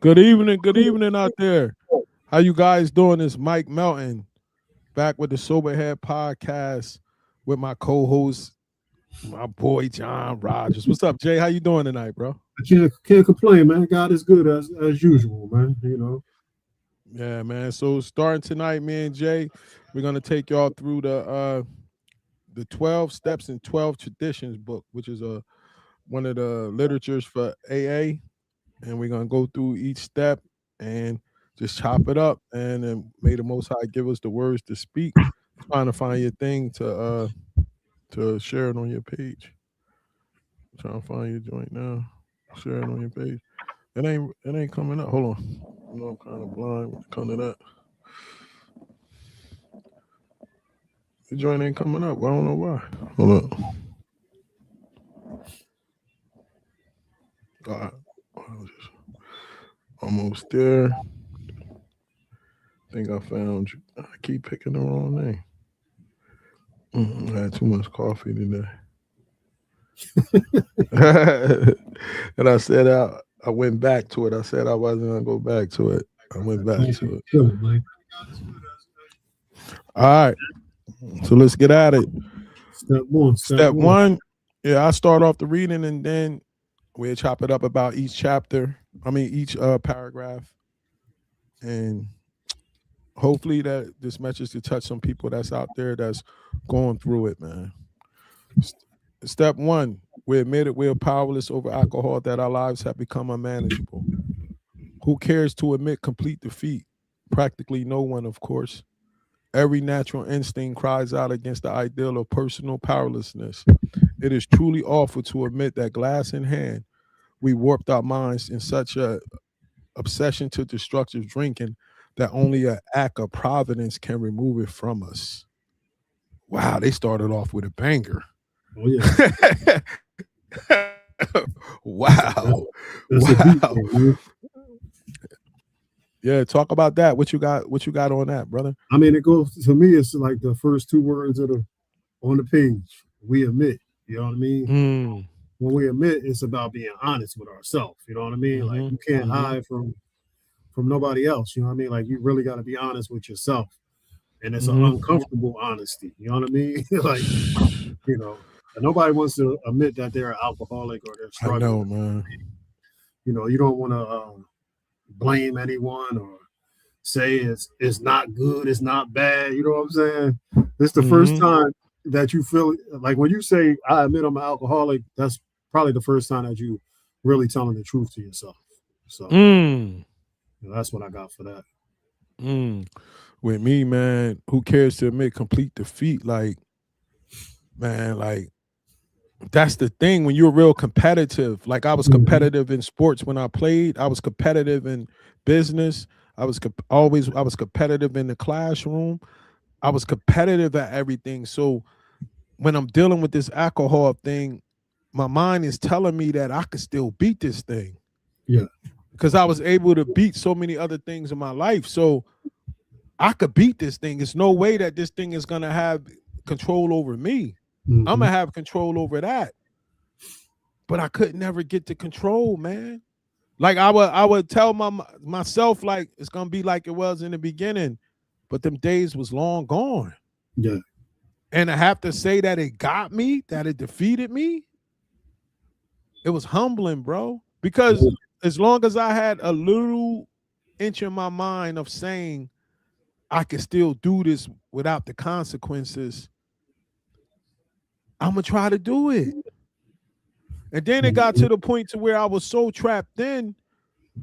Good evening out there. How you guys doing? It's Mike Melton back with the Soberhead podcast with my co-host, my boy John Rogers. What's up, Jay? How you doing tonight, bro? I can't complain, man. God is good as usual, man. You know. Yeah, man. So starting tonight, me and Jay, we're gonna take y'all through the 12 Steps and 12 Traditions book, which is one of the literatures for AA, and we're gonna go through each step and just chop it up, and then may the Most High give us the words to speak. Trying to find your thing to share it on your page. Trying to find your joint now. Share it on your page. It ain't coming up. Hold on. You know I'm kind of blind when it comes to that. The joint ain't coming up. I don't know why. Hold up. All right. Almost there. I think I found you. I keep picking the wrong name. I had too much coffee today. And I said I went back to it. I said I wasn't gonna go back to it. I went back to it. All right. So let's get at it. Step one. Yeah, I start off the reading and then we'll chop it up about each chapter. Each paragraph. And hopefully that this message to touch some people that's out there that's going through it, man. Step one, we admit it, we're powerless over alcohol, that our lives have become unmanageable. Who cares to admit complete defeat? Practically no one, of course. Every natural instinct cries out against the ideal of personal powerlessness. It is truly awful to admit that, glass in hand, we warped our minds in such a obsession to destructive drinking that only an act of providence can remove it from us. Wow, they started off with a banger. Oh yeah. Wow. Wow. Yeah, talk about that. What you got on that, brother? It goes to me, it's like the first two words on the page. We admit. You know what I mean? When we admit, it's about being honest with ourselves. You know what I mean? Like you can't hide from nobody else. You know what I mean? Like you really got to be honest with yourself. And it's an uncomfortable honesty. You know what I mean? Like, you know, nobody wants to admit that they're an alcoholic or they're struggling. I know, man. You know, you don't want to blame anyone or say it's not good, it's not bad. You know what I'm saying? It's the first time that you feel like when you say, I admit I'm an alcoholic, that's probably the first time that you really telling the truth to yourself. So that's what I got for that. With me, man, who cares to admit complete defeat? Like, man, like that's the thing. When you're real competitive, like I was competitive in sports when I played. I was competitive in business. I was competitive in the classroom. I was competitive at everything. So when I'm dealing with this alcohol thing, my mind is telling me that I could still beat this thing. Yeah. Because I was able to beat so many other things in my life. So I could beat this thing. There's no way that this thing is going to have control over me. I'm going to have control over that. But I could never get to control, man. Like I would tell myself like it's going to be like it was in the beginning. But them days was long gone. Yeah. And I have to say that it got me, that it defeated me. It was humbling, bro. Because as long as I had a little inch in my mind of saying I can still do this without the consequences, I'm going to try to do it. And then it got to the point to where I was so trapped in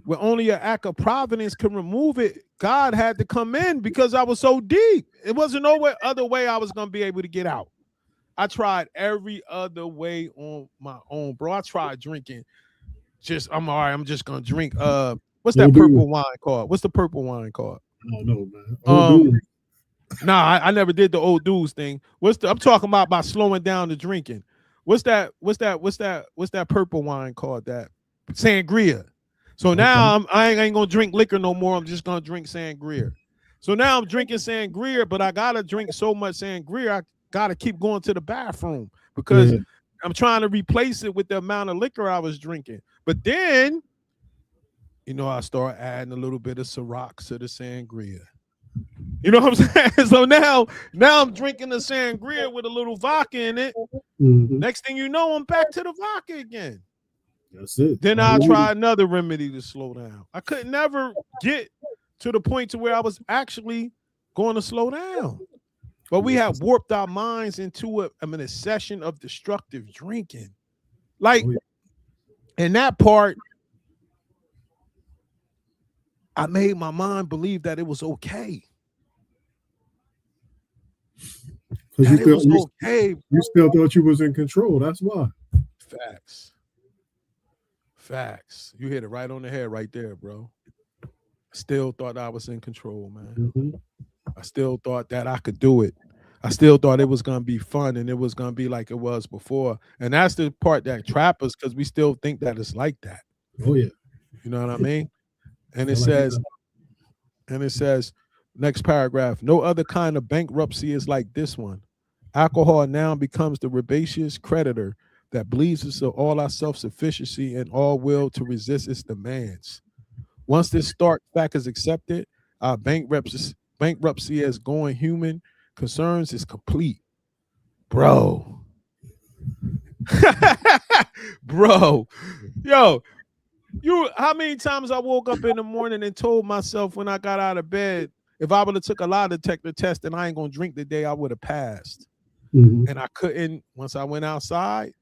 where only an act of providence can remove it. God had to come in because I was so deep. It wasn't no other way I was going to be able to get out. I tried every other way on my own, bro. I tried drinking. I'm all right. I'm just going to drink. What's that purple wine called? What's the purple wine called? I don't know, man. Nah, I never did the old dudes thing. I'm talking about by slowing down the drinking. What's that purple wine called? That sangria. So now I ain't gonna drink liquor no more. I'm just gonna drink sangria. So now I'm drinking sangria, but I gotta drink so much sangria, I gotta keep going to the bathroom because I'm trying to replace it with the amount of liquor I was drinking. But then you know, I start adding a little bit of Ciroc to the sangria. You know what I'm saying? So now I'm drinking the sangria with a little vodka in it. Mm-hmm. Next thing you know, I'm back to the vodka again. That's it. Then I try another remedy to slow down. I could never get to the point to where I was actually going to slow down. But we have warped our minds into a session of destructive drinking. Like, in that part, I made my mind believe that it was okay. Because you still thought you was in control. That's why. Facts. You hit it right on the head right there, bro. Still thought I was in control, man. Mm-hmm. I still thought that I could do it. I still thought it was going to be fun and it was going to be like it was before. And that's the part that traps us, because we still think that it's like that. Oh, yeah. You know what I mean? And it says, next paragraph, no other kind of bankruptcy is like this one. Alcohol now becomes the rapacious creditor that bleeds us of all our self-sufficiency and all will to resist its demands. Once this stark fact is accepted, our bankruptcy as going human concerns is complete. Bro. Bro. Yo, how many times I woke up in the morning and told myself when I got out of bed, if I would have took a lie detector test and I ain't gonna drink today, I would have passed. Mm-hmm. And I couldn't. Once I went outside,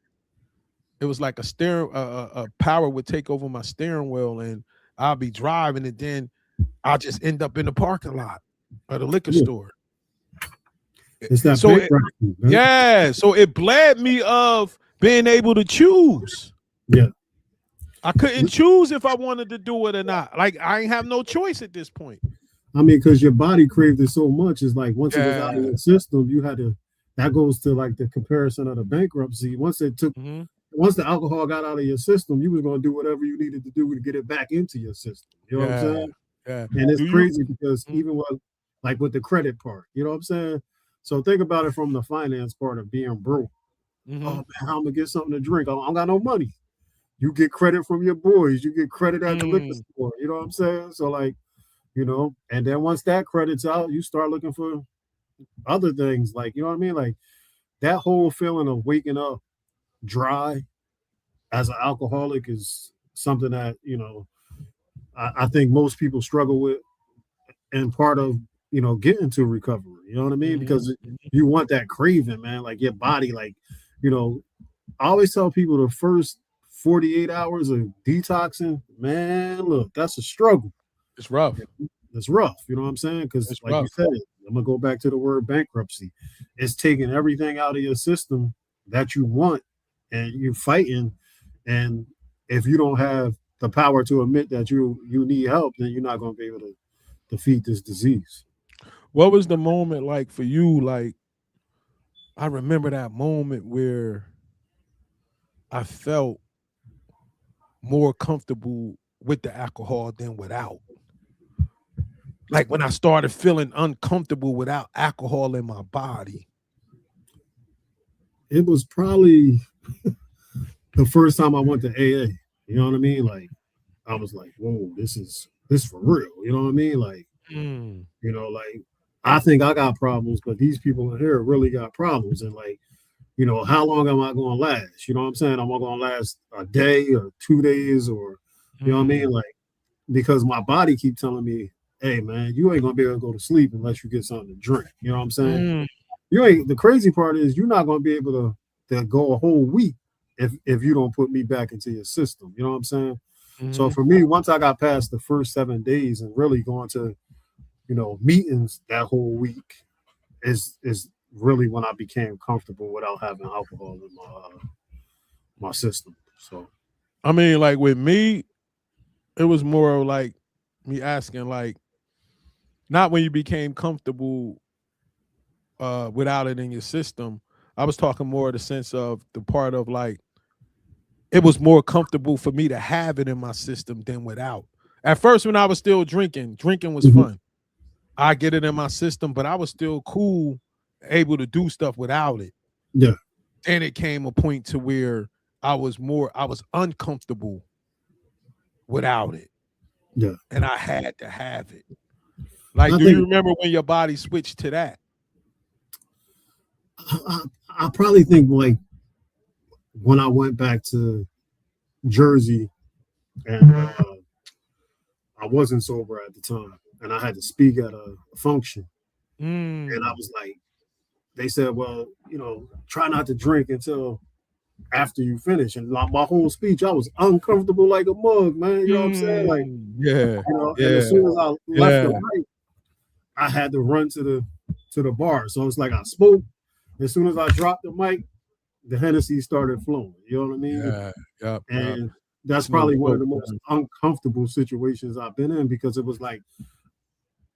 it was like a power would take over my steering wheel and I'll be driving, and then I'll just end up in the parking lot of the liquor store. It's that so it bled me of being able to choose. Yeah. I couldn't choose if I wanted to do it or not. Like, I ain't have no choice at this point. I mean, because your body craved it so much. It's like once it was out of your system, you had to. That goes to like the comparison of the bankruptcy. Once the alcohol got out of your system, you was going to do whatever you needed to do to get it back into your system. You know what I'm saying? Yeah. And it's crazy because even with the credit part, you know what I'm saying? So think about it from the finance part of being broke. Mm-hmm. Oh man, how I'm gonna get something to drink? I don't got no money. You get credit from your boys. You get credit at the liquor store. You know what I'm saying? So like, you know, and then once that credit's out, you start looking for other things. Like, you know what I mean? Like that whole feeling of waking up dry as an alcoholic is something that, you know, I think most people struggle with, and part of, you know, getting to recovery. You know what I mean? Because you want that craving, man. Like your body, like, you know, I always tell people the first 48 hours of detoxing, man, look, that's a struggle. It's rough. It's rough. You know what I'm saying? Because like rough. You said, I'm going to go back to the word bankruptcy. It's taking everything out of your system that you want and you're fighting. And if you don't have the power to admit that you need help, then you're not going to be able to defeat this disease. What was the moment like for you? Like, I remember that moment where I felt more comfortable with the alcohol than without. Like when I started feeling uncomfortable without alcohol in my body. It was probably the first time I went to AA. You know what I mean? Like, I was like, whoa, this is for real. You know what I mean? Like, you know, like, I think I got problems, but these people in here really got problems. And like, you know, how long am I going to last? You know what I'm saying? Am I going to last a day or 2 days or, you know what I mean? Like, because my body keep telling me, hey man, you ain't going to be able to go to sleep unless you get something to drink. You know what I'm saying? The crazy part is you're not going to be able to go a whole week if you don't put me back into your system. You know what I'm saying? So for me, once I got past the first 7 days and really going to, you know, meetings that whole week is really when I became comfortable without having alcohol in my system. So, I mean, like with me, it was more like me asking, like, not when you became comfortable without it in your system. I was talking more of the sense of the part of like, it was more comfortable for me to have it in my system than without. At first, when I was still drinking was fun. I get it in my system, but I was still cool, able to do stuff without it. Yeah. And it came a point to where I was uncomfortable without it. Yeah. And I had to have it. Like, do you remember when your body switched to that? I probably think like when I went back to Jersey and I wasn't sober at the time and I had to speak at a function. And I was like, they said, well, try not to drink until after you finish. And like my whole speech, I was uncomfortable like a mug, man. You know what I'm saying? Like, yeah. And as soon as I left the mic, I had to run to the bar. So it's like I spoke. As soon as I dropped the mic, the Hennessy started flowing. You know what I mean? Yeah. And that's probably one of the most uncomfortable situations I've been in because it was like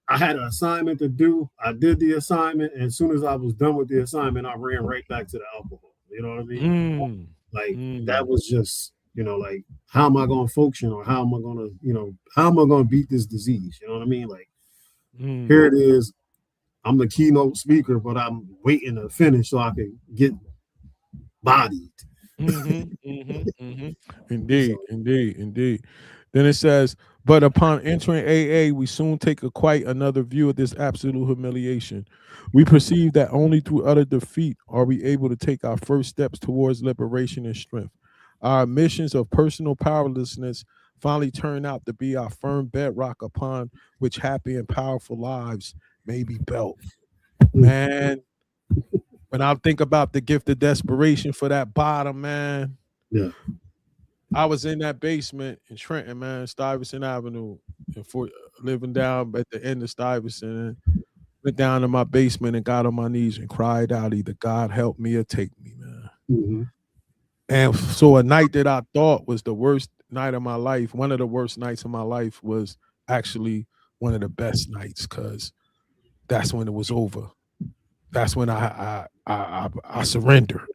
I had an assignment to do. I did the assignment. And as soon as I was done with the assignment, I ran right back to the alcohol. You know what I mean? That was just, like, how am I going to function or how am I going to, how am I going to beat this disease? You know what I mean? Like, here it is. I'm the keynote speaker, but I'm waiting to finish so I can get bodied. Indeed. Then it says, but upon entering AA, we soon take a quite another view of this absolute humiliation. We perceive that only through utter defeat are we able to take our first steps towards liberation and strength. Our missions of personal powerlessness finally turn out to be our firm bedrock upon which happy and powerful lives may be built. Man, when I think about the gift of desperation for that bottom, man. Yeah. I was in that basement in Trenton, man, Stuyvesant Avenue, and living down at the end of Stuyvesant. And went down to my basement and got on my knees and cried out, either God help me or take me, man. And so a night that I thought was the worst night of my life, one of the worst nights of my life, was actually one of the best nights because that's when it was over. That's when I surrendered.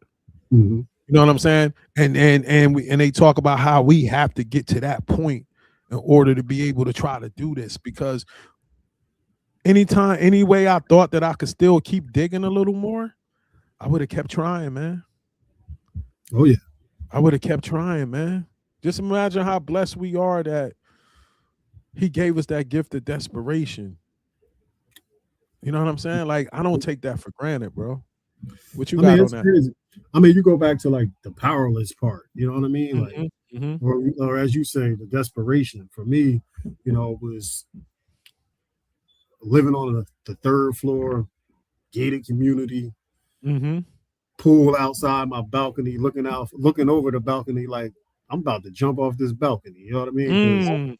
You know what I'm saying? And they talk about how we have to get to that point in order to be able to try to do this, because any way I thought that I could still keep digging a little more, I would have kept trying, man. Oh yeah. I would have kept trying, man. Just imagine how blessed we are that he gave us that gift of desperation. You know what I'm saying? Like, I don't take that for granted, bro. What you got on that? Crazy. I mean, you go back to like the powerless part, you know what I mean? Like, or as you say, the desperation for me, was living on the third floor, gated community, pool outside my balcony, looking over the balcony, like I'm about to jump off this balcony. You know what I mean?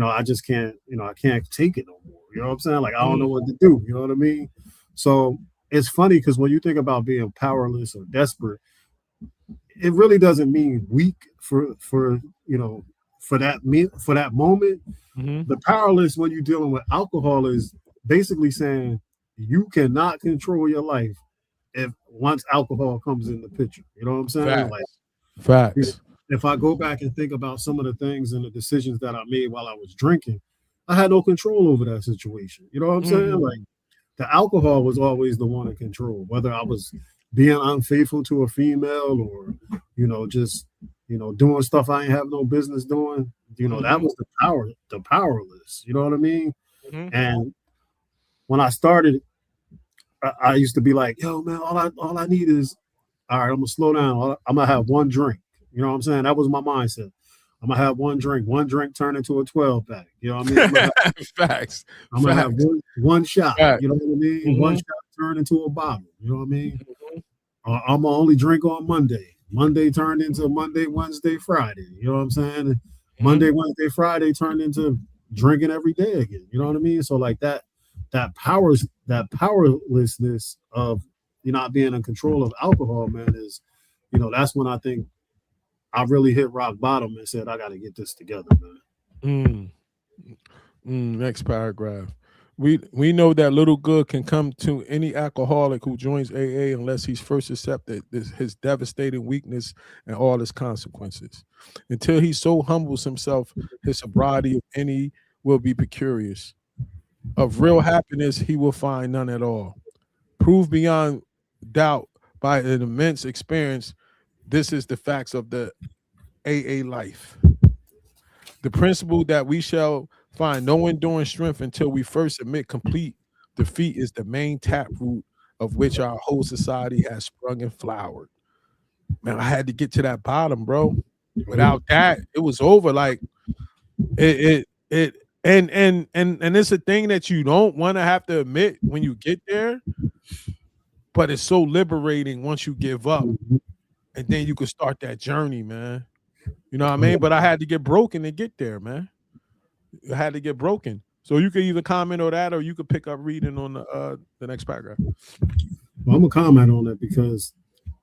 I just can't, I can't take it no more. You know what I'm saying? Like, I don't know what to do. You know what I mean? So it's funny because when you think about being powerless or desperate, it really doesn't mean weak for that moment. The powerless when you're dealing with alcohol is basically saying you cannot control your life once alcohol comes in the picture. You know what I'm saying? Facts. If I go back and think about some of the things and the decisions that I made while I was drinking, I had no control over that situation. You know what I'm saying? Like, the alcohol was always the one in control, whether I was being unfaithful to a female or, just, doing stuff I ain't have no business doing. That was the powerless. You know what I mean? And when I started, I used to be like, yo, man, all I need is, all right, I'm going to slow down. I'm going to have one drink. You know what I'm saying? That was my mindset. I'm going to have one drink turn into a 12 pack. You know what I mean? Facts. I'm going to have one shot. You know what I mean? One shot turn into a bottle. You know what I mean? I'm going to only drink on Monday. Monday turned into Monday, Wednesday, Friday. You know what I'm saying? Monday, Wednesday, Friday turned into drinking every day again. You know what I mean? So like that powerlessness of not being in control of alcohol, man, is, that's when I think I really hit rock bottom and said, I got to get this together, man. Next paragraph. We know that little good can come to any alcoholic who joins AA unless he's first accepted his devastating weakness and all its consequences. Until he so humbles himself, his sobriety, if any, will be precarious. Of real happiness, he will find none at all. Proved beyond doubt by an immense experience, this is the facts of the AA life. The principle that we shall find no enduring strength until we first admit complete defeat is the main taproot of which our whole society has sprung and flowered. Man, I had to get to that bottom, bro. Without that, it was over. Like it and it's a thing that you don't want to have to admit when you get there, but it's so liberating once you give up, and then you can start that journey, man. You know what I mean? But I had to get broken to get there, man. I had to get broken. So you could either comment on that, or you could pick up reading on the next paragraph. Well, I'm gonna comment on that because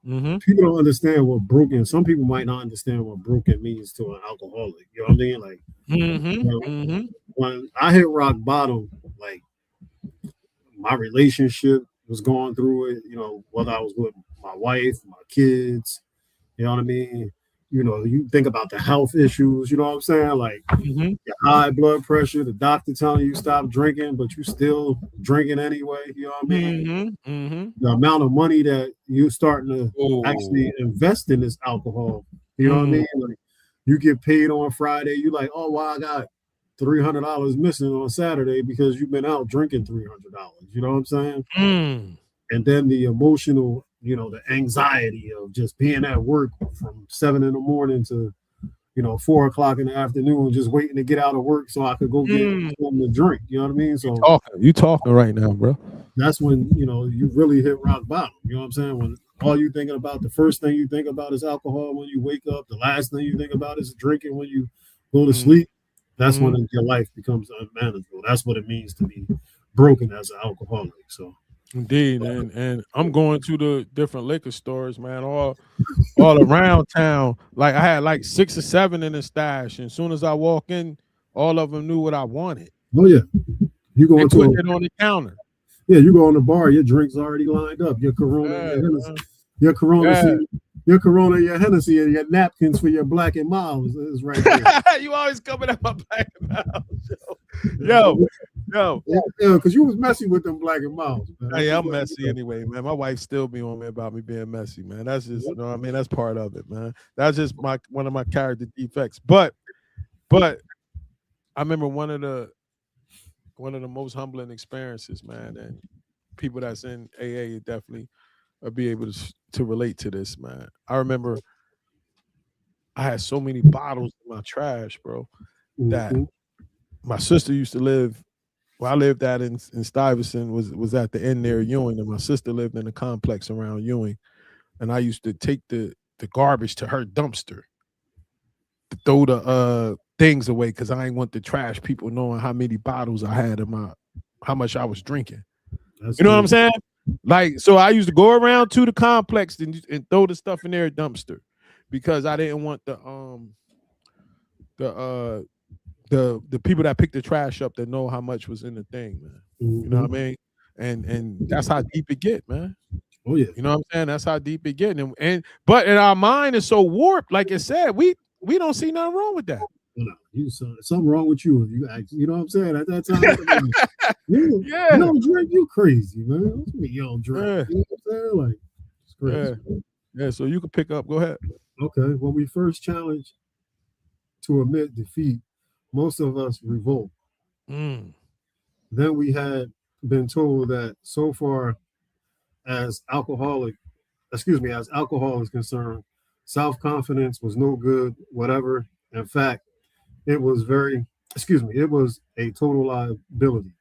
people don't understand what broken. Some people might not understand what broken means to an alcoholic. You know what I mean? Like, when I hit rock bottom, like my relationship was going through it. You know, whether I was with my wife, my kids. You know what I mean? You know, you think about the health issues. You know what I'm saying? Like your high blood pressure, the doctor telling you stop drinking, but you still drinking anyway. You know what I mean? The amount of money that you're starting to actually invest in this alcohol. You know what I mean? Like you get paid on Friday, you like, oh, well, I got $300 missing on Saturday because you've been out drinking $300. You know what I'm saying? And then the emotional, you know, the anxiety of just being at work from 7 in the morning to, you know, 4 o'clock in the afternoon, just waiting to get out of work so I could go get something to drink. You know what I mean? So you talking right now, bro. That's when, you know, you really hit rock bottom. You know what I'm saying? When all you thinking about, the first thing you think about is alcohol when you wake up. The last thing you think about is drinking when you go to sleep. That's when your life becomes unmanageable. That's what it means to be broken as an alcoholic. So indeed, and I'm going to the different liquor stores, man, all around town. Like I had like 6 or 7 in the stash, and as soon as I walk in, all of them knew what I wanted. Oh yeah, you go into it on the counter. Yeah, you go on the bar, your drink's already lined up. Your Corona, your Corona, your Corona, your Hennessy, and your napkins for your Black and Miles is right there. You always coming at my Black and Miles, yo. Yeah, because you was messy with them Black and Miles, man. Hey, I'm messy anyway, man. My wife still be on me about me being messy, man. That's just, you know what I mean? That's part of it, man. That's just one of my character defects. But I remember one of the most humbling experiences, man, and people that's in AA definitely will be able to relate to this, man. I remember I had so many bottles in my trash, bro, that my sister used to live. Well, I lived out in Stuyvesant, was at the end near Ewing, and my sister lived in a complex around Ewing, and I used to take the garbage to her dumpster to throw the things away because I ain't want the trash people knowing how many bottles I had in how much I was drinking. You know what I'm saying? Like, so I used to go around to the complex and throw the stuff in their dumpster because I didn't want the people that pick the trash up that know how much was in the thing, man. You know what I mean? And that's how deep it get, man. Oh yeah. You know what I'm saying? That's how deep it get. And but in our mind is so warped, like it said, we don't see nothing wrong with that. No, something wrong with you if you act, you know what I'm saying? At that time, you don't drink, you crazy, man. You don't drink. You know what I'm saying? Like, it's crazy. Yeah, so you can pick up. Go ahead. Okay. When we first challenged to admit defeat, most of us revolt. Then we had been told that so far as alcohol is concerned, self-confidence was no good, whatever. In fact, it was a total liability.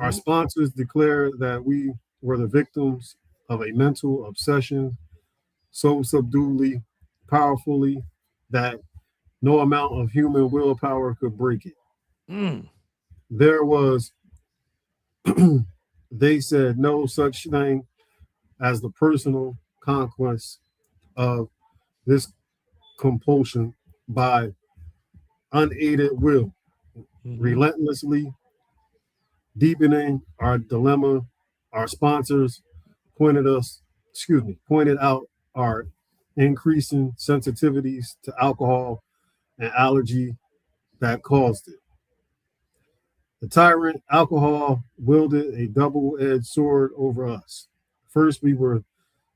Our sponsors declared that we were the victims of a mental obsession so subduedly, powerfully, that no amount of human willpower could break it. There was, they said, no such thing as the personal conquest of this compulsion by unaided will, relentlessly deepening our dilemma. Our sponsors pointed out our increasing sensitivities to alcohol and allergy that caused it. The tyrant alcohol wielded a double-edged sword over us. First, we were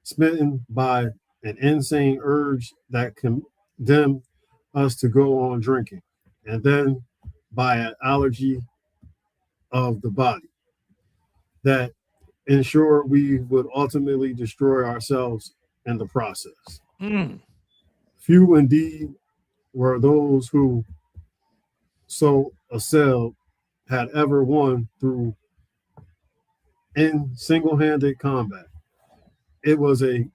smitten by an insane urge that condemned us to go on drinking. And then by an allergy of the body that ensure we would ultimately destroy ourselves in the process. Few indeed were those who so assailed had ever won through in single-handed combat. It was a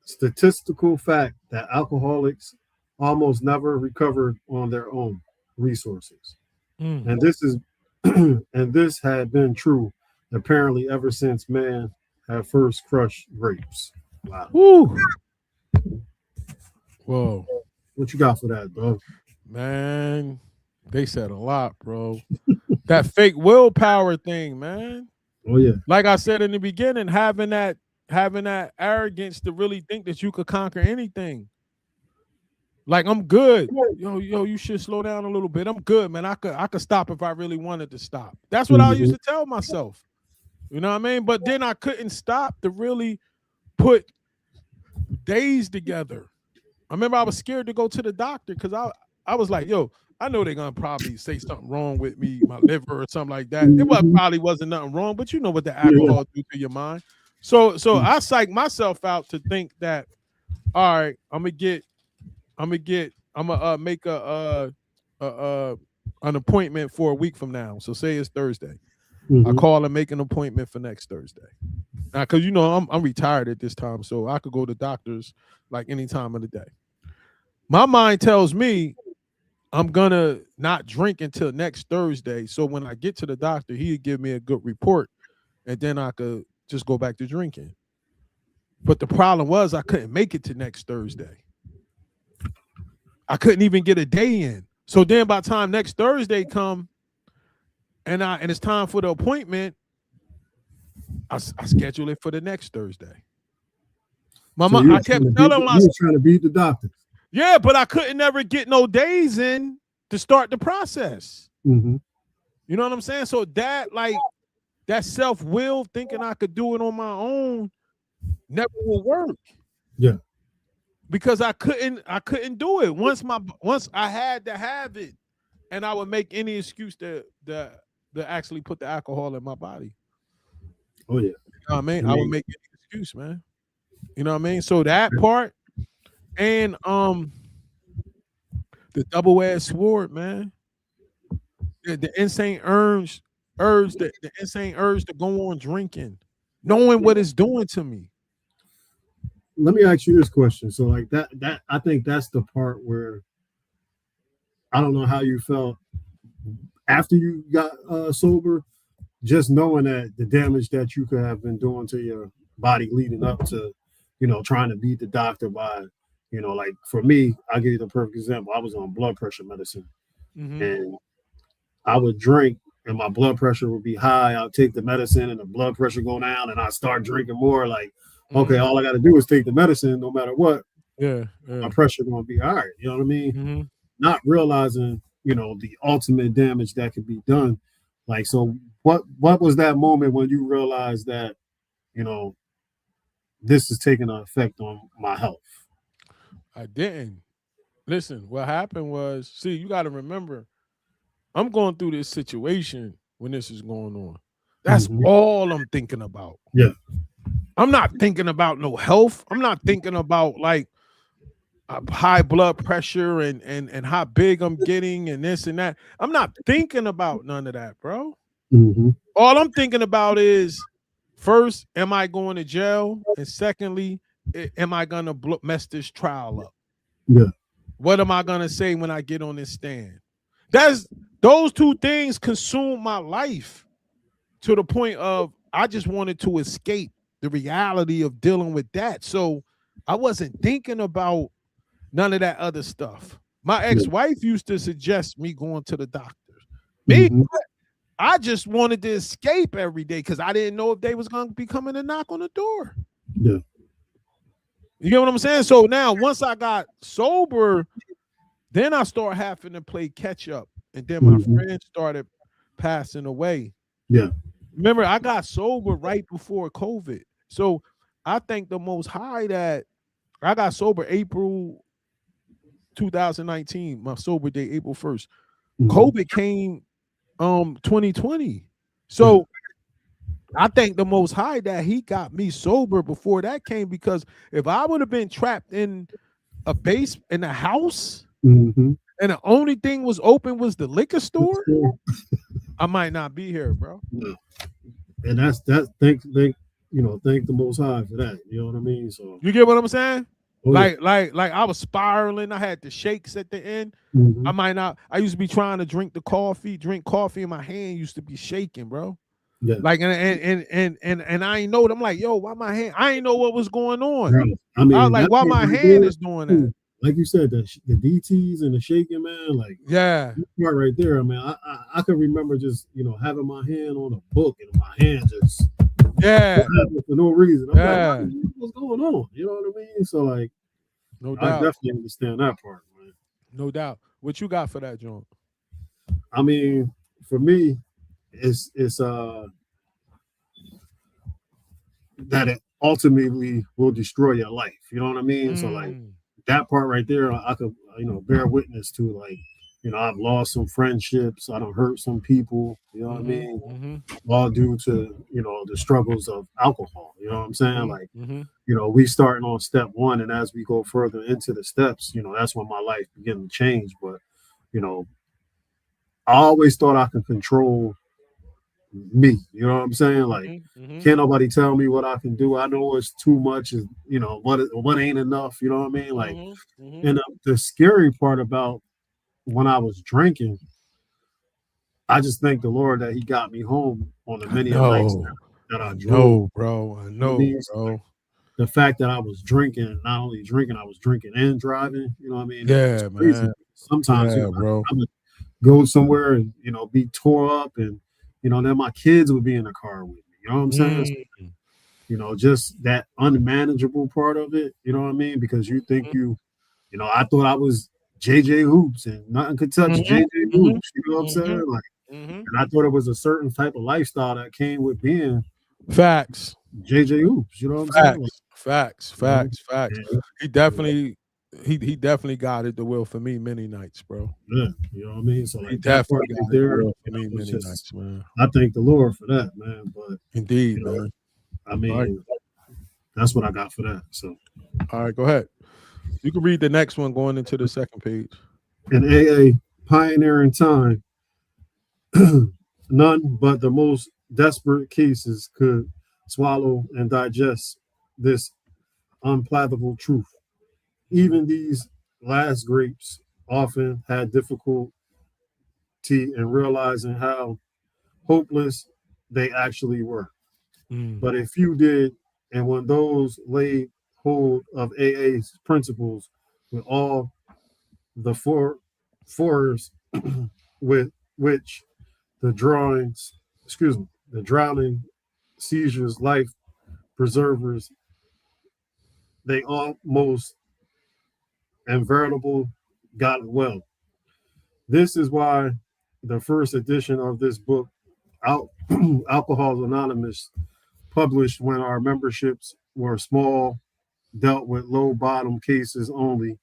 statistical fact that alcoholics almost never recovered on their own resources. And this is and this had been true apparently ever since man had first crushed grapes. Wow. Woo. Whoa. What you got for that, bro? Man, they said a lot, bro. That fake willpower thing, man. Oh yeah. Like I said in the beginning, having that arrogance to really think that you could conquer anything. Like, I'm good. Yo, you should slow down a little bit. I'm good, man. I could stop if I really wanted to stop. That's what I used to tell myself. You know what I mean? But then I couldn't stop to really put days together. I remember I was scared to go to the doctor because I was like, yo, I know they're gonna probably say something wrong with me, my liver or something like that. It probably wasn't nothing wrong, but you know what the alcohol do to your mind. So I psyched myself out to think that, all right, I'm gonna make an appointment for a week from now. So say it's Thursday. I call and make an appointment for next Thursday. Now, because you know I'm retired at this time, so I could go to doctors like any time of the day. My mind tells me I'm gonna not drink until next Thursday. So when I get to the doctor, he'd give me a good report, and then I could just go back to drinking. But the problem was I couldn't make it to next Thursday. I couldn't even get a day in. So then by the time next Thursday come and it's time for the appointment, I schedule it for the next Thursday. I kept telling myself, you were trying to beat the doctor. Yeah, but I couldn't never get no days in to start the process. You know what I'm saying? So that self-will thinking I could do it on my own never will work. Yeah. Because I couldn't do it. Once I had to have it, and I would make any excuse to actually put the alcohol in my body. Oh yeah. You know what I mean? I would make any excuse, man. You know what I mean? So that part and the double-edged sword, man. The insane urge to go on drinking, knowing what it's doing to me. Let me ask you this question. So like that I think that's the part where I don't know how you felt after you got sober, just knowing that the damage that you could have been doing to your body leading up to, trying to beat the doctor by, like for me, I'll give you the perfect example. I was on blood pressure medicine and I would drink and my blood pressure would be high. I'll take the medicine and the blood pressure go down and I start drinking more. Like, okay, all I got to do is take the medicine no matter what. Yeah. My pressure going to be all right. You know what I mean? Not realizing, the ultimate damage that could be done. Like, so what was that moment when you realized that, this is taking an effect on my health? I didn't. Listen, what happened was, see, you got to remember, I'm going through this situation when this is going on. That's all I'm thinking about. Yeah. I'm not thinking about no health. I'm not thinking about like high blood pressure and how big I'm getting and this and that. I'm not thinking about none of that, bro. All I'm thinking about is, first, am I going to jail? And secondly, am I going to mess this trial up? Yeah. What am I going to say when I get on this stand? Those two things consume my life to the point of I just wanted to escape the reality of dealing with that. So I wasn't thinking about none of that other stuff. My ex-wife used to suggest me going to the doctor. Me, I just wanted to escape every day because I didn't know if they was going to be coming to knock on the door. Yeah. You get what I'm saying? So now once I got sober, then I started having to play catch up. And then my friends started passing away. Yeah. Remember, I got sober right before COVID. So I thank the Most High that I got sober April 2019, my sober day, April 1st. COVID came 2020. So I thank the Most High that he got me sober before that came, because if I would have been trapped in a base in a house and the only thing was open was the liquor store, I might not be here, bro. And that's thank the Most High for that. You know what I mean? So you get what I'm saying? Like I was spiraling. I had the shakes at the end. I might not. I used to be trying to drink coffee, and my hand used to be shaking, bro. Yeah. Like and I ain't know. I'm like, yo, why my hand? I ain't know what was going on. Bro, I mean, I was like, why my hand is doing that? Like you said, the DTs and the shaking, man. Like, yeah, part right there. I mean, I could remember just having my hand on a book and my hand just for no reason. I'm like, what's going on? You know what I mean? So like, no doubt. I definitely understand that part, man. No doubt. What you got for that, John? I mean, for me, it's that it ultimately will destroy your life. You know what I mean? So like that part right there, I could bear witness to. Like, I've lost some friendships. I don't hurt some people. You know what I mean? All due to the struggles of alcohol. You know what I'm saying? Like, we starting on step one, and as we go further into the steps, that's when my life began to change. But I always thought I could control me. You know what I'm saying? Like, can't nobody tell me what I can do. I know it's too much. Is what ain't enough. You know what I mean? Like, and the scary part about when I was drinking, I just thank the Lord that He got me home on the many nights that I drove. Bro. I know, bro. The fact that I was drinking, not only drinking, I was drinking and driving. You know what I mean? Yeah, man. Sometimes, bro. I would go somewhere and be tore up, and then my kids would be in the car with me. You know what I'm saying? So, just that unmanageable part of it. You know what I mean? Because you think I thought I was JJ Hoops and nothing could touch JJ Hoops. You know what I'm saying? Like, and I thought it was a certain type of lifestyle that came with being facts. JJ Hoops. You know what I'm saying? Like, facts. Yeah. He definitely guided the will for me many nights, bro. Yeah, you know what I mean? So like, he definitely guided the will for me many nights, man. I thank the Lord for that, man. But indeed, man. I mean, that's what I got for that. So, all right, go ahead. You can read the next one going into the second page. In AA pioneering time, none but the most desperate cases could swallow and digest this unpalatable truth. Even these last grapes often had difficulty in realizing how hopeless they actually were. But a few did, and when those laid hold of AA's principles with all the force with which the drowning seizures, life preservers, they almost invariably got well. This is why the first edition of this book, Alcohol Anonymous, published when our memberships were small, dealt with low bottom cases only.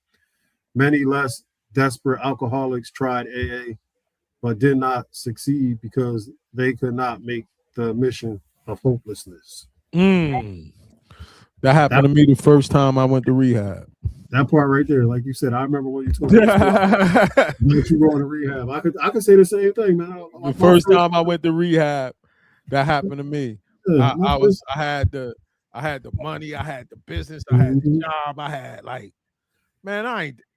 Many less desperate alcoholics tried AA, but did not succeed because they could not make the mission of hopelessness. That happened to me the first time I went to rehab. That part right there, like you said, I remember when you told me that you going to rehab. I could say the same thing, man. The first time I went to rehab, that happened to me. I had the money, I had the business, I had the job, I had man,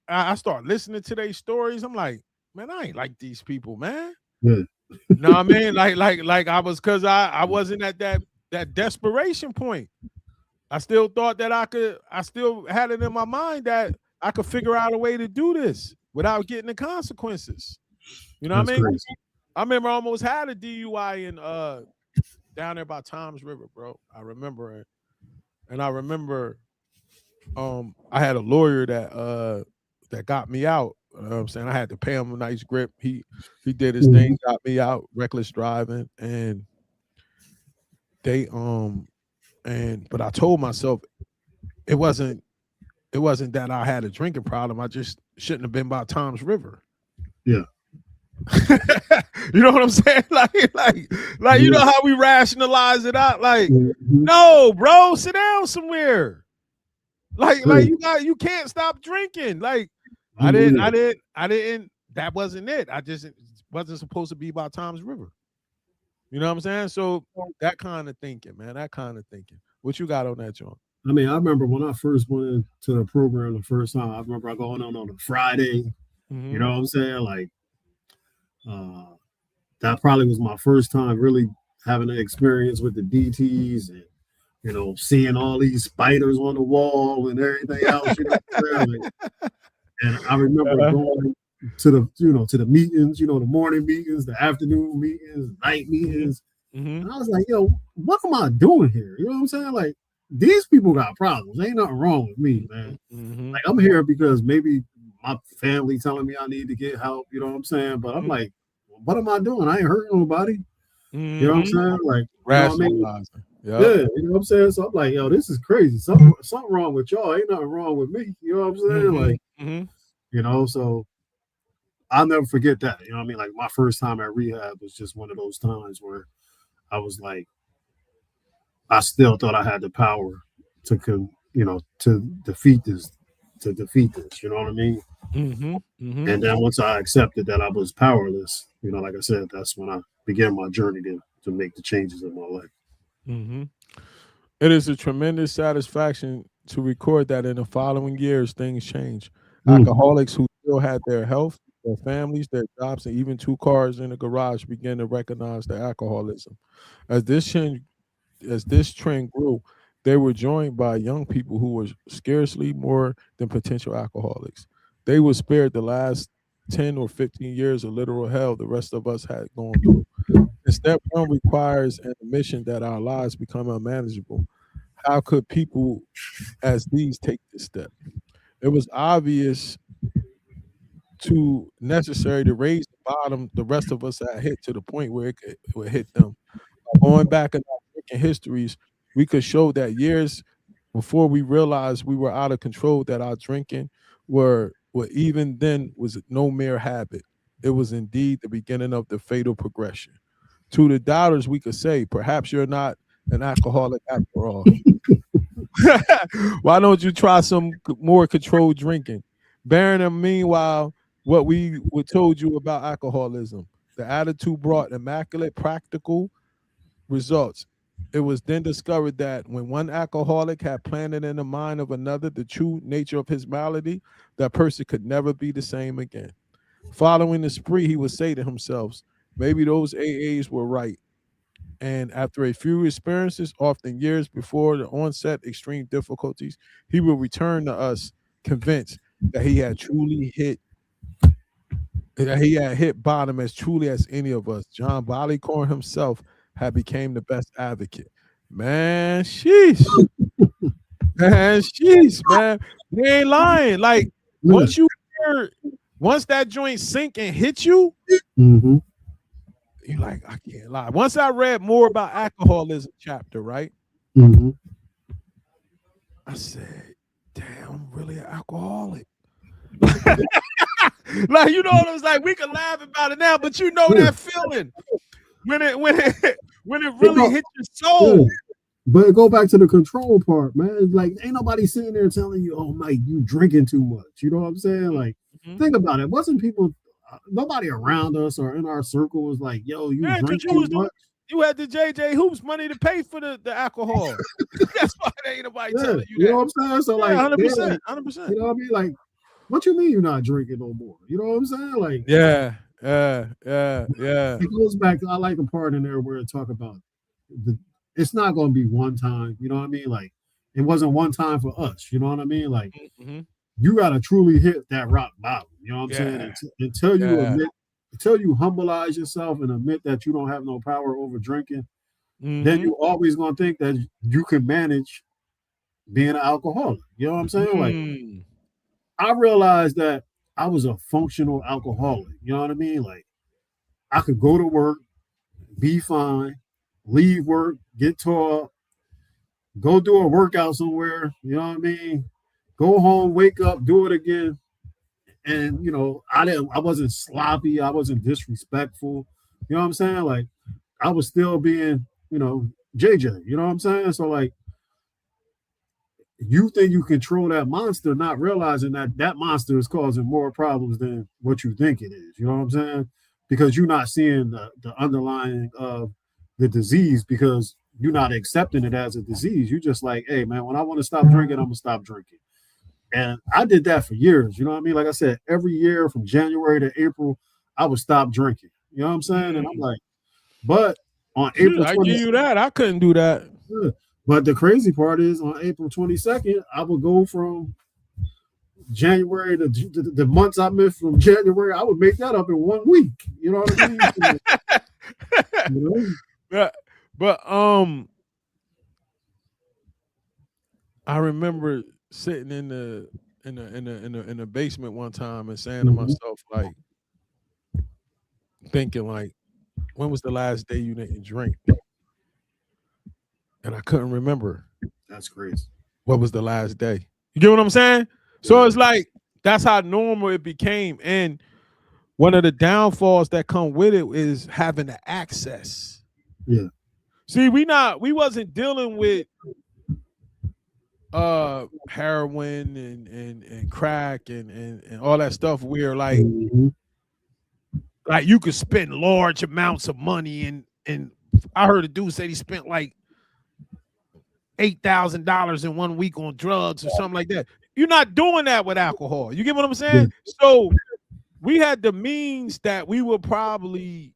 I started listening to their stories. I'm like, man, I ain't like these people, man. Yeah. You know what I mean? Like I was, because I wasn't at that desperation point. I still thought that I still had it in my mind that I could figure out a way to do this without getting the consequences. You know what I mean? Crazy. I remember I almost had a DUI in down there by Tom's River, bro. I remember it. And I remember I had a lawyer that got me out. You know what I'm saying? I had to pay him a nice grip. He did his thing, got me out, reckless driving, and but I told myself it wasn't that I had a drinking problem. I just shouldn't have been by Tom's River. Yeah. You know what I'm saying? Like you know how we rationalize it out? Like, no, bro, sit down somewhere. Like you can't stop drinking. Like, I didn't. That wasn't it. I just wasn't supposed to be by Tom's River. You know what I'm saying? So that kind of thinking, man. That kind of thinking. What you got on that, John? I mean, I remember when I first went into the program the first time. I remember I going on a Friday. You know what I'm saying? Like, that probably was my first time really having an experience with the DTs and, you know, seeing all these spiders on the wall and everything else. You know what I'm saying? And I remember going to the meetings, you know, the morning meetings, the afternoon meetings, night meetings. And I was like, yo, what am I doing here? You know what I'm saying? Like, these people got problems. Ain't nothing wrong with me, man. Like, I'm here because maybe my family telling me I need to get help. You know what I'm saying? But I'm like, what am I doing? I ain't hurting nobody. You know what I'm saying? Like, rationalizing. You know what I mean? Yeah, you know what I'm saying? So I'm like, yo, this is crazy. Something wrong with y'all. Ain't nothing wrong with me. You know what I'm saying? Like, you know, so I'll never forget that. You know what I mean? Like, my first time at rehab was just one of those times where I was like, I still thought I had the power to defeat this. You know what I mean? And then once I accepted that I was powerless, you know, like I said, that's when I began my journey to make the changes in my life. It is a tremendous satisfaction to record that in the following years, things change. Alcoholics who still had their health, their families, their jobs, and even 2 cars in the garage began to recognize their alcoholism. As this trend grew, they were joined by young people who were scarcely more than potential alcoholics. They were spared the last 10 or 15 years of literal hell the rest of us had gone through. And step 1 requires an admission that our lives become unmanageable. How could people as these take this step? It was obvious to necessary to raise the bottom the rest of us had hit to the point where it would hit them. Going back in our drinking histories, we could show that years before we realized we were out of control, that our drinking were even then was no mere habit. It was indeed the beginning of the fatal progression. To the doubters, we could say, perhaps you're not an alcoholic after all. Why don't you try some more controlled drinking? Bearing in meanwhile, what we were told you about alcoholism, the attitude brought immaculate practical results. It was then discovered that when one alcoholic had planted in the mind of another the true nature of his malady, that person could never be the same again. Following the spree, he would say to himself, maybe those AAs were right. And after a few experiences, often years before the onset extreme difficulties, he will return to us convinced that he had hit bottom as truly as any of us. John Barleycorn himself had became the best advocate. Man, sheesh. Man, they ain't lying. Like, once that joint sink and hit you, you're like, I can't lie. Once I read more about alcoholism chapter, right? I said, damn, I'm really an alcoholic. Like, you know what I was like, we can laugh about it now, but you know that feeling when it really hits your soul. But go back to the control part, man. Like, ain't nobody sitting there telling you, oh, Mike, you drinking too much. You know what I'm saying? Like, think about it. Wasn't people, nobody around us or in our circle was like, yo, you drink too much. You had the JJ Hoops money to pay for the alcohol. That's why ain't nobody telling you that. You know what I'm saying? So, like, 100%. You know what I mean? Like, what you mean you're not drinking no more? You know what I'm saying? Like, yeah. It goes back to, I like a part in there where it talk about it's not going to be one time. You know what I mean? Like, it wasn't one time for us. You know what I mean? Like, you got to truly hit that rock bottom. You know what I'm saying? Until you admit, until you humbleize yourself and admit that you don't have no power over drinking, then you always going to think that you can manage being an alcoholic. You know what I'm saying? Like, I realized that I was a functional alcoholic. You know what I mean? Like, I could go to work, be fine, leave work, get tore up, go do a workout somewhere. You know what I mean? Go home, wake up, do it again, And I wasn't sloppy, I wasn't disrespectful. You know what I'm saying? Like I was still being, JJ. You know what I'm saying? So like you think you control that monster, not realizing that monster is causing more problems than what you think it is. You know what I'm saying? Because you're not seeing the underlying of the disease, because you're not accepting it as a disease. You're just like, hey man, when I want to stop drinking, I'm gonna stop drinking. And I did that for years. You know what I mean? Like I said, every year from January to April, I would stop drinking. You know what I'm saying? And I'm like, but on April 22nd, I give you that. I couldn't do that. But the crazy part is on April 22nd, I would go from January to the months I missed from January, I would make that up in 1 week. You know what I mean? But I remember sitting in the basement one time and saying to myself, like, thinking like, when was the last day you didn't drink? And I couldn't remember. That's crazy. What was the last day? You get what I'm saying? So it's like, that's how normal it became. And one of the downfalls that come with it is having the access. Yeah. See, we wasn't dealing with heroin and crack and all that stuff where like like you could spend large amounts of money and I heard a dude say he spent like $8,000 in 1 week on drugs or something like that. You're not doing that with alcohol. You get what I'm saying? Yeah. So we had the means that we would probably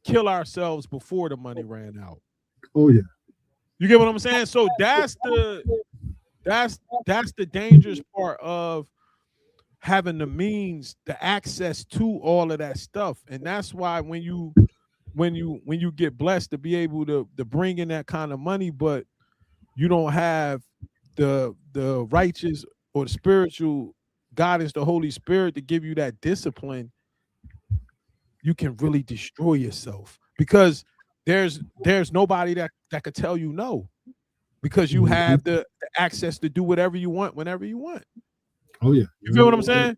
kill ourselves before the money ran out. Oh yeah. You get what I'm saying? So that's the dangerous part of having the means, the access to all of that stuff. And that's why when you get blessed to be able to bring in that kind of money, but you don't have the righteous or the spiritual guidance, the Holy Spirit to give you that discipline, you can really destroy yourself, because there's nobody that could tell you no, because you have the access to do whatever you want whenever you want. Oh yeah. You feel what I'm saying?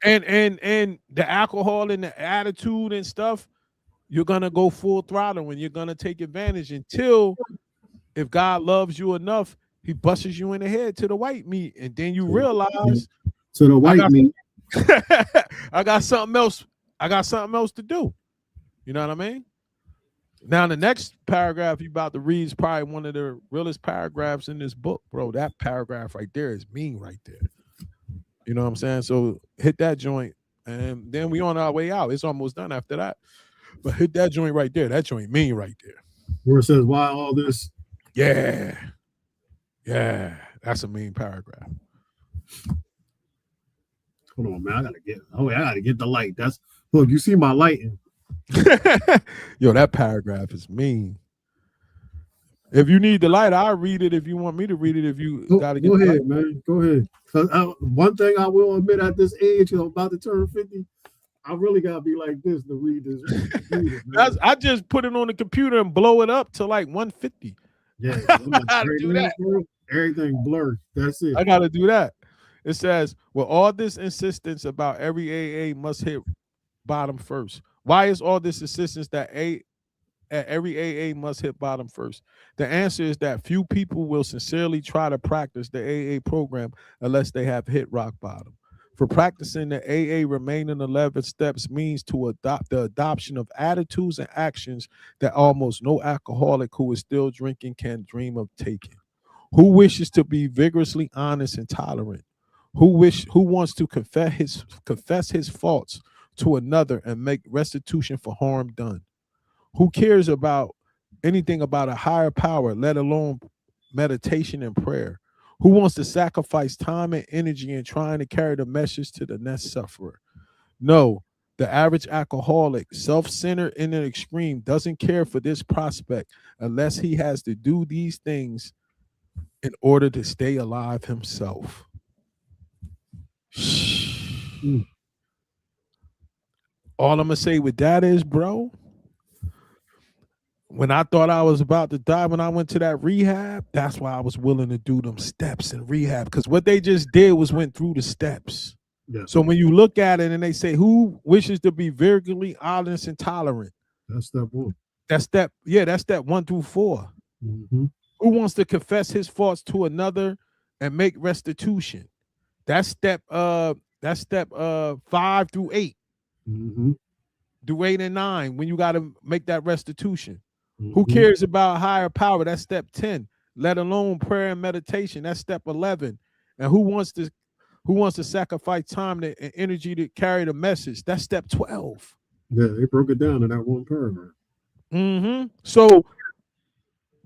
And the alcohol and the attitude and stuff, you're gonna go full throttle and you're gonna take advantage until, if God loves you enough, he busts you in the head to the white meat, and then you realize to the white meat. I got something else. I got something else to do. You know what I mean? Now the next paragraph you about to read is probably one of the realest paragraphs in this book, bro. That paragraph right there is mean right there. You know what I'm saying? So hit that joint, and then we on our way out. It's almost done after that. But hit that joint right there. That joint mean right there. Where it says, why all this? Yeah. Yeah. That's a mean paragraph. Hold on, man. I gotta get the light. Look, you see my lighting. Yo, that paragraph is mean. If you need the light, I'll read it. If you want me to read it, if you gotta get go ahead, man. Go ahead. One thing I will admit, at this age, I'm about to turn 50, I really gotta be like this to read this. I just put it on the computer and blow it up to like 150. Yeah, I gotta do that. Everything blurred. That's it. I gotta do that. It says, with all this insistence about every AA must hit bottom first. Why is all this insistence that every AA must hit bottom first? The answer is that few people will sincerely try to practice the AA program unless they have hit rock bottom. For practicing the AA remaining 11 steps means to adopt the adoption of attitudes and actions that almost no alcoholic who is still drinking can dream of taking. Who wishes to be vigorously honest and tolerant? Who wants to confess his faults to another and make restitution for harm done? Who cares about anything about a higher power, let alone meditation and prayer? Who wants to sacrifice time and energy in trying to carry the message to the next sufferer? No, the average alcoholic, self-centered in an extreme, doesn't care for this prospect unless he has to do these things in order to stay alive himself. All I'm going to say with that is, bro, when I thought I was about to die, when I went to that rehab, that's why I was willing to do them steps in rehab. Because what they just did was went through the steps. Yeah. So when you look at it and they say, who wishes to be virtually honest and tolerant? That's step one. That's step 1 through 4. Mm-hmm. Who wants to confess his faults to another and make restitution? That's step 5 through 8. Mm-hmm. Do 8 and 9 when you got to make that restitution. Mm-hmm. Who cares about higher power? That's step 10. Let alone prayer and meditation. That's step 11. And who wants to sacrifice time and energy to carry the message? That's step 12. Yeah, they broke it down in that one paragraph. Mm-hmm. So,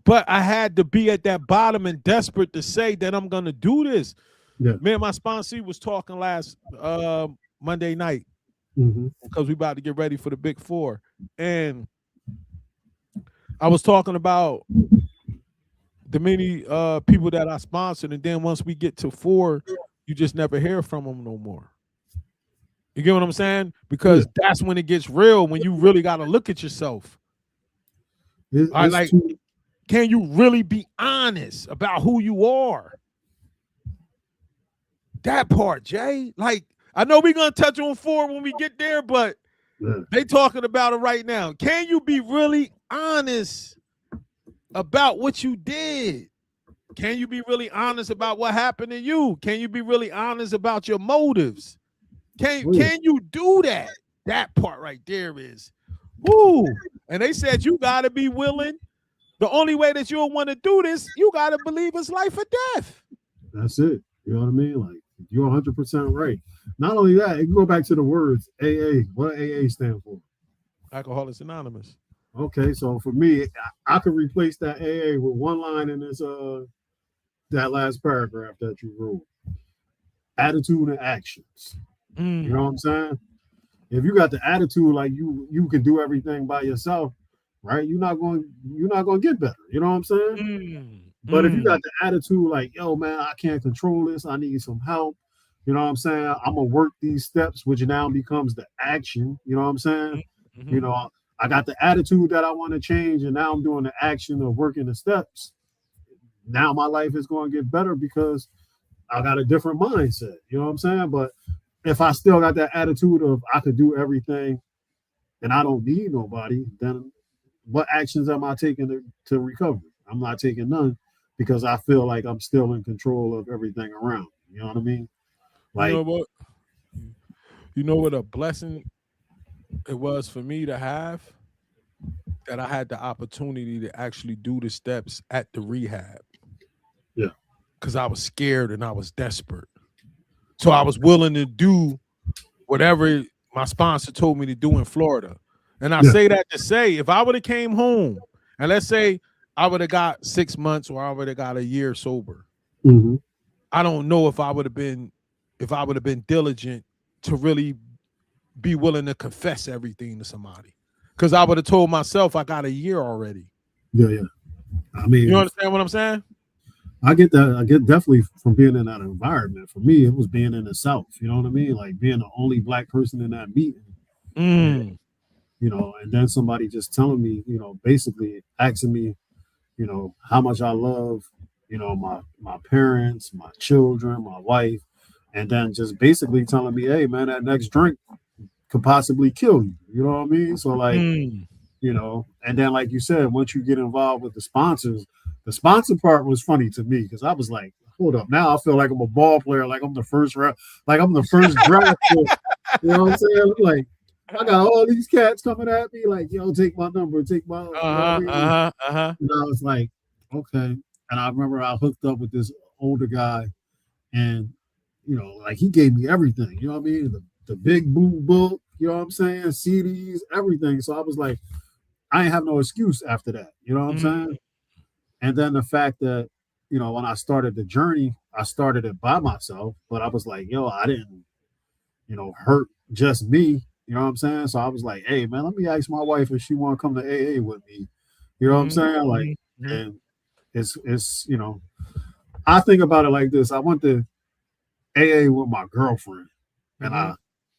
but I had to be at that bottom and desperate to say that I'm gonna do this. Yeah. Me and my sponsor was talking last Monday night because we about to get ready for the Big 4, and I was talking about the many people that I sponsored, and then once we get to 4, you just never hear from them no more. You get what I'm saying? Because that's when it gets real, when you really got to look at yourself. Can you really be honest about who you are? That part, Jay. Like, I know we're going to touch on 4 when we get there, but they talking about it right now. Can you be really honest about what you did? Can you be really honest about what happened to you? Can you be really honest about your motives? Can you do that? That part right there is, woo. And they said you got to be willing. The only way that you'll want to do this, you got to believe it's life or death. That's it. You know what I mean? Like, you're 100% right. Not only that, you go back to the words AA. What AA stand for? Alcoholics Anonymous. Okay, so for me, I could replace that AA with one line in this that last paragraph that you wrote. Attitude and actions. You know what I'm saying? If you got the attitude like you can do everything by yourself, right? You're not going to get better. You know what I'm saying? But if you got the attitude like, yo, man, I can't control this. I need some help. You know what I'm saying? I'm going to work these steps, which now becomes the action. You know what I'm saying? You know, I got the attitude that I want to change, and now I'm doing the action of working the steps. Now my life is going to get better because I got a different mindset. You know what I'm saying? But if I still got that attitude of I could do everything and I don't need nobody, then what actions am I taking to recover? I'm not taking none because I feel like I'm still in control of everything around. You know what I mean? Like, you know what a blessing it was for me to have, that I had the opportunity to actually do the steps at the rehab. Yeah. Because I was scared and I was desperate. So I was willing to do whatever my sponsor told me to do in Florida. And I say that to say, if I would have came home and let's say I would have got 6 months or I would have got a year sober, I don't know if I would have been diligent to really be willing to confess everything to somebody. Because I would have told myself I got a year already. Yeah. I mean, you understand what I'm saying? I get that. I get definitely from being in that environment. For me, it was being in the South. You know what I mean? Like being the only Black person in that meeting. And, you know, and then somebody just telling me, you know, basically asking me, you know, how much I love, you know, my parents, my children, my wife, and then just basically telling me, hey, man, that next drink could possibly kill you. You know what I mean? So like, you know, and then like you said, once you get involved with the sponsors, the sponsor part was funny to me because I was like, hold up, now I feel like I'm a ball player, like I'm the first round, like I'm the first draft. You know what I'm saying? Like I got all these cats coming at me, like, yo, take my number, take my And I was like, okay. And I remember I hooked up with this older guy, and you know, like he gave me everything, you know what I mean? The big blue book, you know what I'm saying? CDs, everything. So I was like, I ain't have no excuse after that. You know what I'm saying? And then the fact that, you know, when I started the journey, I started it by myself, but I was like, yo, I didn't, you know, hurt just me. You know what I'm saying? So I was like, hey, man, let me ask my wife if she want to come to AA with me. You know what I'm saying? Like, and it's, you know, I think about it like this. I went to AA with my girlfriend and I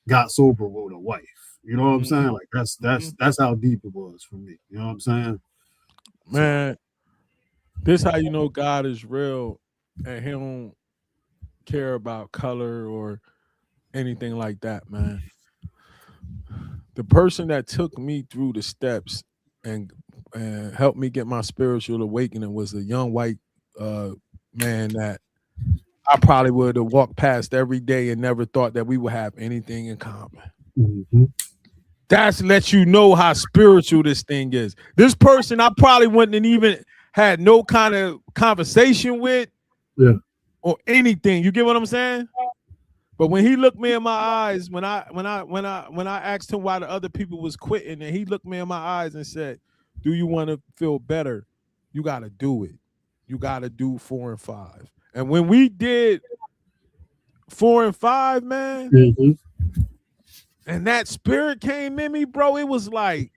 got sober with a wife. You know what I'm saying? Like that's how deep it was for me. You know what I'm saying? Man, this how you know God is real and he don't care about color or anything like that, man. The person that took me through the steps and helped me get my spiritual awakening was a young white man that I probably would have walked past every day and never thought that we would have anything in common. Mm-hmm. That's let you know how spiritual this thing is. This person I probably wouldn't have even had no kind of conversation with, or anything. You get what I'm saying? But when he looked me in my eyes, when I asked him why the other people was quitting, and he looked me in my eyes and said, "Do you want to feel better? You got to do it. You got to do 4 and 5." And when we did 4 and 5, man, and that spirit came in me, bro, it was like,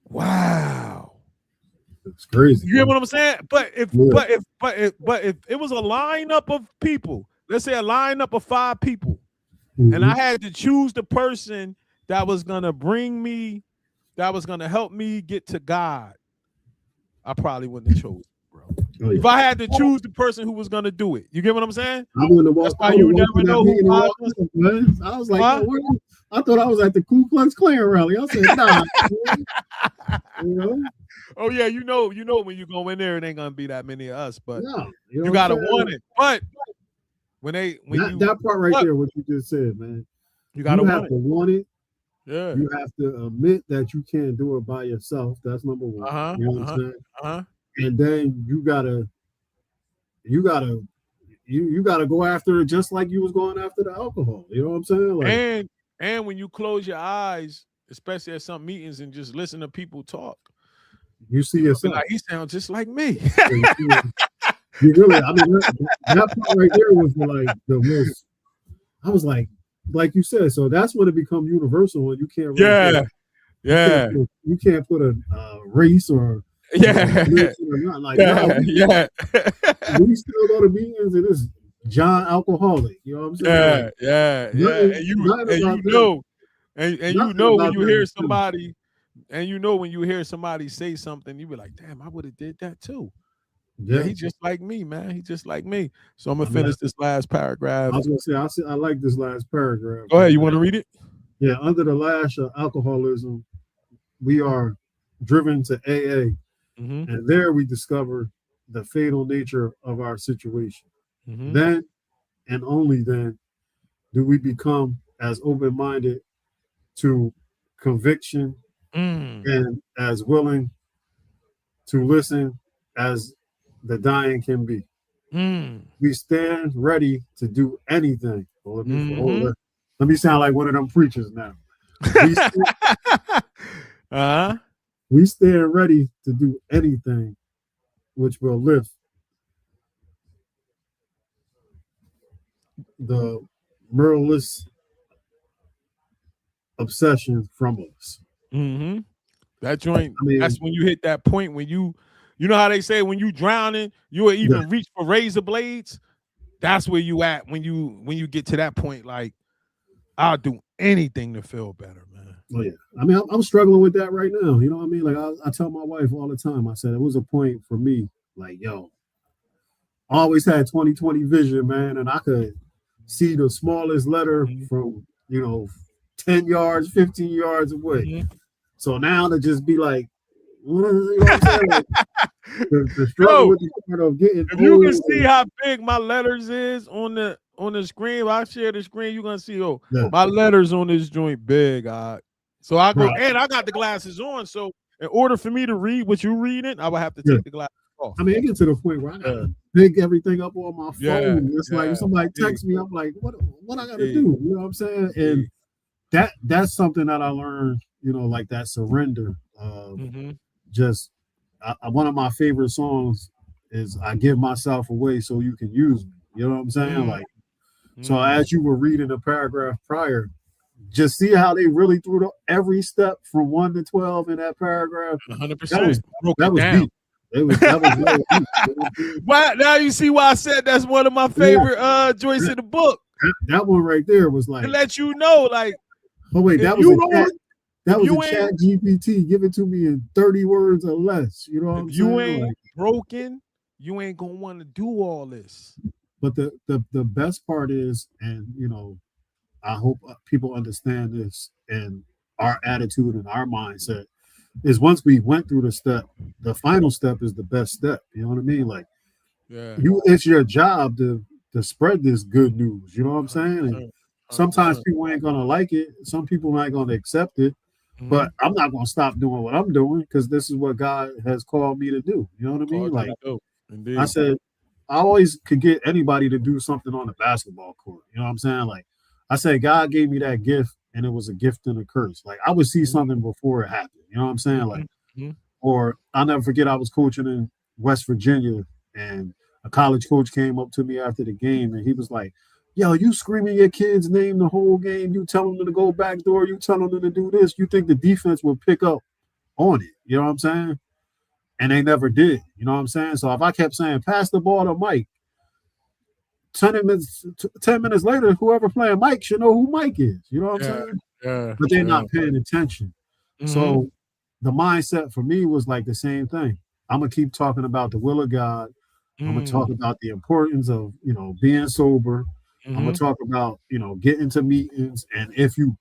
wow. It's crazy. You get what I'm saying? But if it was a lineup of people, let's say a lineup of 5 people, and I had to choose the person that was gonna bring me, that was gonna help me get to God, I probably wouldn't have chosen, bro. Oh, yeah. If I had to choose the person who was gonna do it, you get what I'm saying? I wouldn't have walked. That's why you never know who I was. Man. I was like, I thought I was at the Ku Klux Klan rally. I said, nah. You know? Oh yeah, you know when you go in there, it ain't gonna be that many of us, but you gotta want it. But that part right there, what you just said, man, you have to want it. Yeah, you have to admit that you can't do it by yourself. That's number one. You know what I'm saying? And then you gotta go after it just like you was going after the alcohol. You know what I'm saying? Like, and when you close your eyes, especially at some meetings, and just listen to people talk, you see yourself. Like, he sounds just like me. You really, I mean, that part right there was like the most. I was like you said. So that's when it becomes universal, and you can't. Really you can't put a race or we still go to meetings and it's John alcoholic. You know what I'm saying? And you know when you hear somebody. And you know when you hear somebody say something, you be like, "Damn, I would have did that too." Yeah, he just like me, man. He just like me. So I'm gonna finish this last paragraph. I was gonna say, I like this last paragraph. Go ahead. You want to read it? Yeah. Under the lash of alcoholism, we are driven to AA, and there we discover the fatal nature of our situation. Then, and only then, do we become as open-minded to conviction and as willing to listen as the dying can be. We stand ready to do anything. Let me sound like one of them preachers now. We stand ready to do anything which will lift the mirrorless obsession from us. That joint, that's when you hit that point when you know how they say when you drowning, you'll even reach for razor blades. That's where you at when you get to that point. Like, I'll do anything to feel better, man. Oh yeah, I mean, I'm struggling with that right now. You know what I mean? Like, I tell my wife all the time. I said it was a point for me. Like, yo, I always had 20/20 vision, man, and I could see the smallest letter from 10 yards, 15 yards away. So now to just be like, you know what I'm saying? Like, the struggle with the part of getting. If you can see how big my letters is on the screen, if I share the screen, you're gonna see my letters on this joint big. So I go and I got the glasses on. So in order for me to read what you're reading, I would have to take the glasses off. I mean, it gets to the point where I gotta pick everything up on my phone. It's like if somebody texts me, I'm like, what I gotta do? You know what I'm saying? And that's something that I learned, like that surrender. Just one of my favorite songs is "I Give Myself Away So You Can Use Me." You know what I'm saying? Like, so as you were reading the paragraph prior, just see how they really threw every step from 1 to 12 in that paragraph. 100%. That was deep. That was really deep. Why, now you see why I said that's one of my favorite joints in the book. That one right there was like, to let you know, like, oh wait, that was a chat GPT. Give it to me in 30 words or less. You know what I'm saying? You ain't broken, you ain't gonna want to do all this. But the best part is, and I hope people understand this, and our attitude and our mindset is once we went through the step, the final step is the best step. You know what I mean? Like, it's your job to spread this good news. You know what I'm saying? And sometimes people ain't gonna like it. Some people ain't gonna accept it. But I'm not gonna stop doing what I'm doing because this is what God has called me to do. You know what I mean? Like I said, I always could get anybody to do something on the basketball court. You know what I'm saying? Like I said, God gave me that gift, and it was a gift and a curse. Like I would see something before it happened. You know what I'm saying? Like, or I'll never forget, I was coaching in West Virginia, and a college coach came up to me after the game, and he was like, "Yo, you screaming your kid's name the whole game. You telling them to go back door. You telling them to do this. You think the defense will pick up on it?" You know what I'm saying? And they never did. You know what I'm saying? So if I kept saying, "Pass the ball to Mike," 10 minutes later, whoever playing Mike should know who Mike is. You know what I'm saying? But they're not paying attention. So the mindset for me was like the same thing. I'm going to keep talking about the will of God. I'm going to talk about the importance of, being sober. I'm going to talk about, getting to meetings. And if you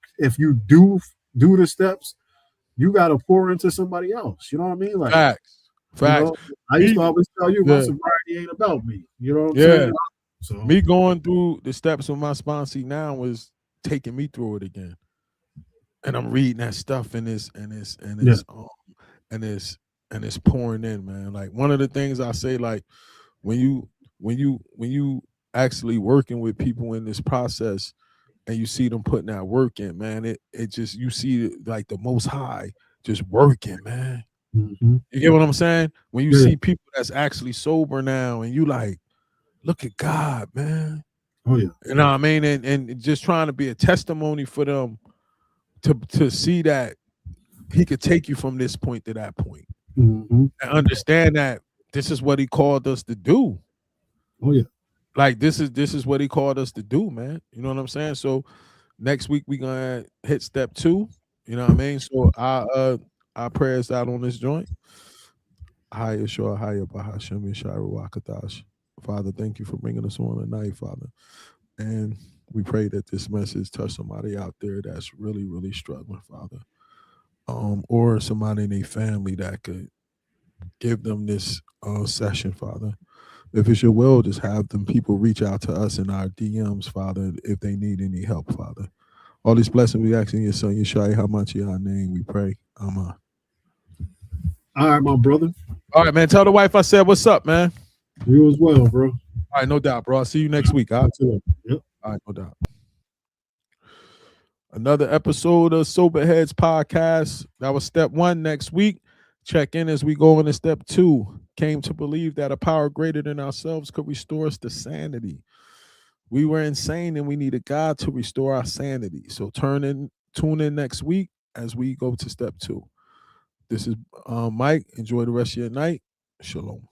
do the steps, you got to pour into somebody else. You know what I mean? Like facts. I used to always tell you my sobriety ain't about me. You know what I'm saying? So me going through the steps of my sponsee now was taking me through it again. And I'm reading that stuff and it's pouring in, man. Like one of the things I say, like when you actually working with people in this process and you see them putting that work in, man, it just, you see like the Most High just working, man. You get what I'm saying? When you see people that's actually sober now and you like, look at God, man. Oh yeah. You know what I mean? And just trying to be a testimony for them to see that he could take you from this point to that point. And understand that this is what he called us to do. Oh yeah. Like this is what he called us to do, man. You know what I'm saying? So next week we're gonna hit step 2. You know what I mean? So our prayers out on this joint. Father, thank you for bringing us on tonight, Father. And we pray that this message touch somebody out there that's really, really struggling, Father. Or somebody in their family that could give them this session, Father. If it's your will, just have them people reach out to us in our DMs, Father, if they need any help, Father. All these blessings we ask in your son, Yeshua, how much in our name we pray. Amen. All right, my brother. All right, man. Tell the wife I said what's up, man. You as well, bro. All right, no doubt, bro. I'll see you next week. All right? Yep. All right, no doubt. Another episode of Soberheadz podcast. That was step 1. Next week, check in as we go into step 2. Came to believe that a power greater than ourselves could restore us to sanity. We were insane and we needed God to restore our sanity. So tune in next week as we go to step 2. This is Mike. Enjoy the rest of your night. Shalom.